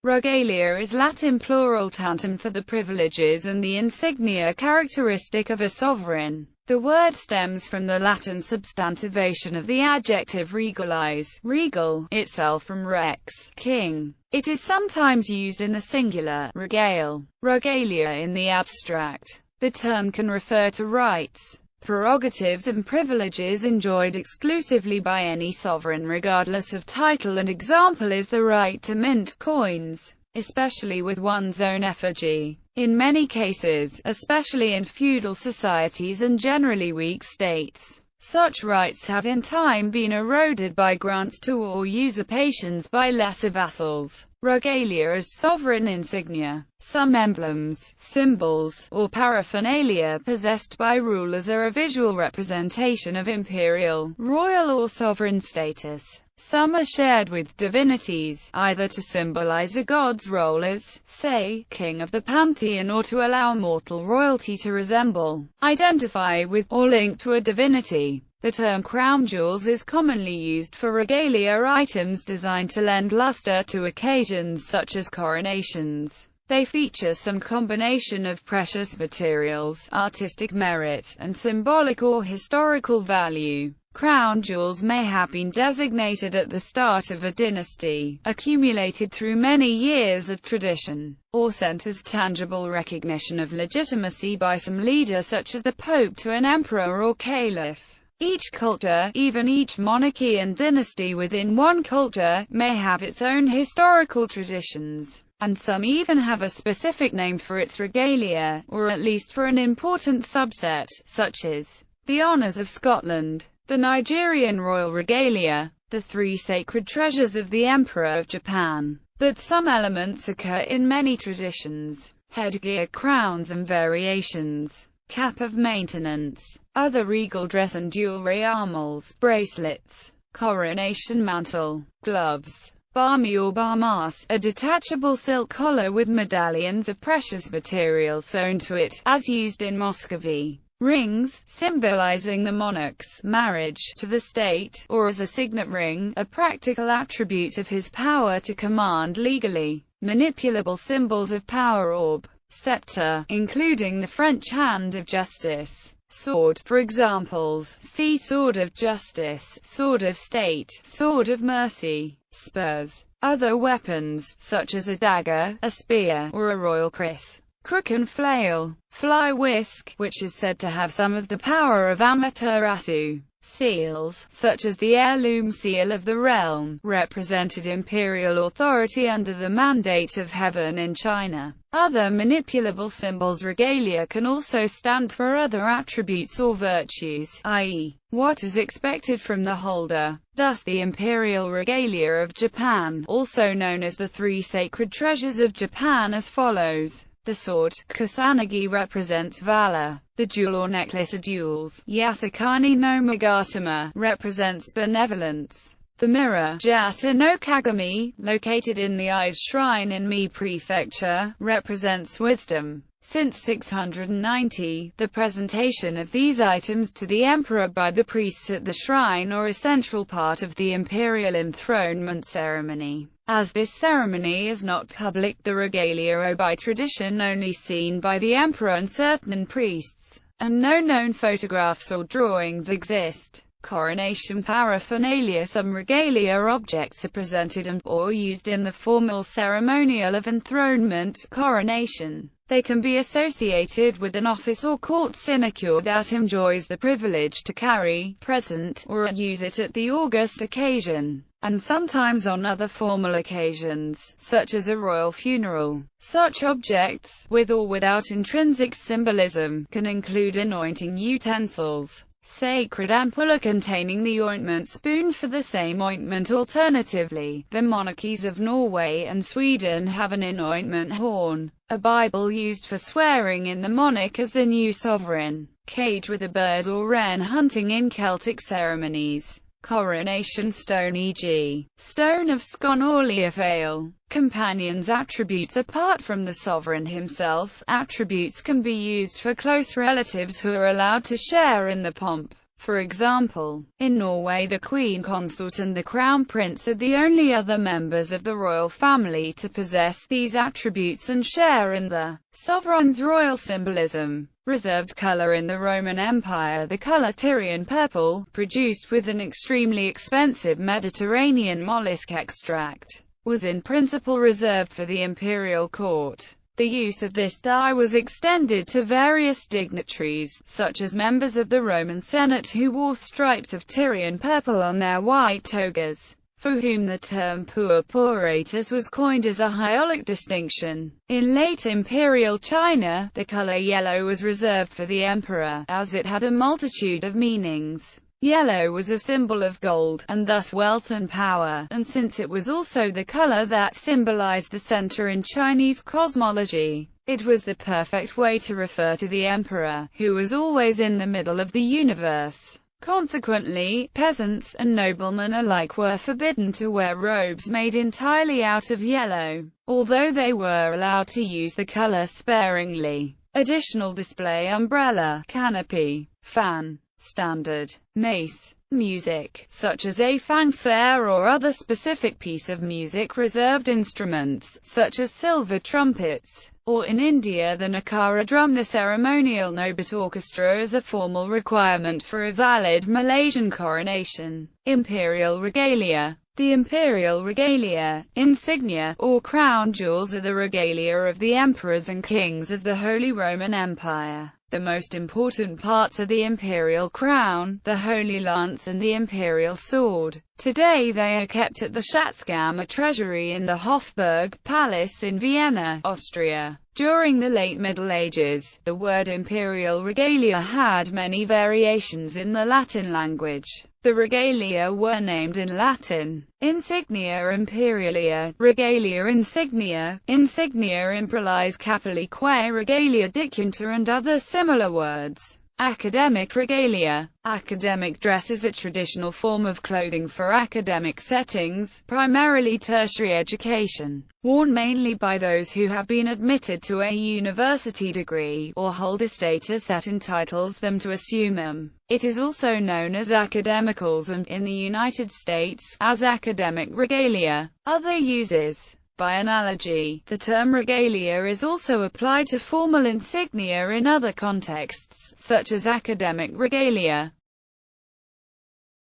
Regalia is Latin plural tantum for the privileges and the insignia characteristic of a sovereign. The word stems from the Latin substantivation of the adjective regalize, regal, itself from rex, king. It is sometimes used in the singular, regale, regalia in the abstract. The term can refer to rights, prerogatives and privileges enjoyed exclusively by any sovereign regardless of title. An example is the right to mint coins, especially with one's own effigy. In many cases, especially in feudal societies and generally weak states, such rights have in time been eroded by grants to or usurpations by lesser vassals. Regalia as sovereign insignia. Some emblems, symbols, or paraphernalia possessed by rulers are a visual representation of imperial, royal or sovereign status. Some are shared with divinities, either to symbolize a god's role as, say, king of the pantheon, or to allow mortal royalty to resemble, identify with, or link to a divinity. The term crown jewels is commonly used for regalia items designed to lend luster to occasions such as coronations. They feature some combination of precious materials, artistic merit, and symbolic or historical value. Crown jewels may have been designated at the start of a dynasty, accumulated through many years of tradition, or sent as tangible recognition of legitimacy by some leader such as the Pope to an emperor or caliph. Each culture, even each monarchy and dynasty within one culture, may have its own historical traditions, and some even have a specific name for its regalia, or at least for an important subset, such as the honours of Scotland, the Nigerian royal regalia, the three sacred treasures of the Emperor of Japan. But some elements occur in many traditions: headgear, crowns and variations, cap of maintenance, other regal dress and jewelry, armals, bracelets, coronation mantle, gloves, barmi or barmas, a detachable silk collar with medallions of precious materials sewn to it, as used in Muscovy, rings, symbolizing the monarch's marriage to the state, or as a signet ring, a practical attribute of his power to command legally, manipulable symbols of power, orb, scepter, including the French hand of justice, sword. For examples, see Sword of Justice, Sword of State, Sword of Mercy, spurs. Other weapons, such as a dagger, a spear, or a royal kris, crook and flail, fly whisk, which is said to have some of the power of Amaterasu. Seals, such as the heirloom seal of the realm, represented imperial authority under the mandate of heaven in China. Other manipulable symbols. Regalia can also stand for other attributes or virtues, i.e., what is expected from the holder. Thus the imperial regalia of Japan, also known as the three sacred treasures of Japan, as follows. The sword, kusanagi, represents valor. The jewel or necklace or jewels, yasakani no magatama, represents benevolence. The mirror, jata no kagami, located in the Eyes Shrine in Mie Prefecture, represents wisdom. Since 690, the presentation of these items to the emperor by the priests at the shrine are a central part of the imperial enthronement ceremony. As this ceremony is not public, the regalia are by tradition only seen by the emperor and certain priests, and no known photographs or drawings exist. Coronation paraphernalia. Some regalia objects are presented and/or used in the formal ceremonial of enthronement, coronation. They can be associated with an office or court sinecure that enjoys the privilege to carry, present, or use it at the august occasion, and sometimes on other formal occasions, such as a royal funeral. Such objects, with or without intrinsic symbolism, can include anointing utensils, sacred ampulla containing the ointment spoon for the same ointment. Alternatively, the monarchies of Norway and Sweden have an anointment horn, a Bible used for swearing in the monarch as the new sovereign, cage with a bird or wren hunting in Celtic ceremonies. Coronation stone, e.g., stone of Scone or Leofale. Companions. Attributes. Apart from the sovereign himself, attributes can be used for close relatives who are allowed to share in the pomp. For example, in Norway the Queen Consort and the Crown Prince are the only other members of the royal family to possess these attributes and share in the sovereign's royal symbolism. Reserved color in the Roman Empire. The color Tyrian purple, produced with an extremely expensive Mediterranean mollusk extract, was in principle reserved for the imperial court. The use of this dye was extended to various dignitaries, such as members of the Roman Senate who wore stripes of Tyrian purple on their white togas, for whom the term purpuratus was coined as a hyolic distinction. In late imperial China, the color yellow was reserved for the emperor, as it had a multitude of meanings. Yellow was a symbol of gold, and thus wealth and power, and since it was also the color that symbolized the center in Chinese cosmology, it was the perfect way to refer to the emperor, who was always in the middle of the universe. Consequently, peasants and noblemen alike were forbidden to wear robes made entirely out of yellow, although they were allowed to use the color sparingly. Additional display umbrella, canopy, fan, standard, mace, music, such as a fanfare or other specific piece of music, reserved instruments, such as silver trumpets, or in India the Nakara drum. The ceremonial Nobat orchestra is a formal requirement for a valid Malaysian coronation. Imperial regalia. The imperial regalia, insignia, or crown jewels are the regalia of the emperors and kings of the Holy Roman Empire. The most important parts are the imperial crown, the holy lance and the imperial sword. Today they are kept at the Schatzkammer treasury in the Hofburg Palace in Vienna, Austria. During the late Middle Ages, the word imperial regalia had many variations in the Latin language. The regalia were named in Latin: insignia imperialia, regalia insignia, insignia imperialis capillique, regalia dicunt, and other similar words. Academic regalia. Academic dress is a traditional form of clothing for academic settings, primarily tertiary education, worn mainly by those who have been admitted to a university degree, or hold a status that entitles them to assume them. It is also known as academicals and, in the United States, as academic regalia. Other uses. By analogy, the term regalia is also applied to formal insignia in other contexts, such as academic regalia.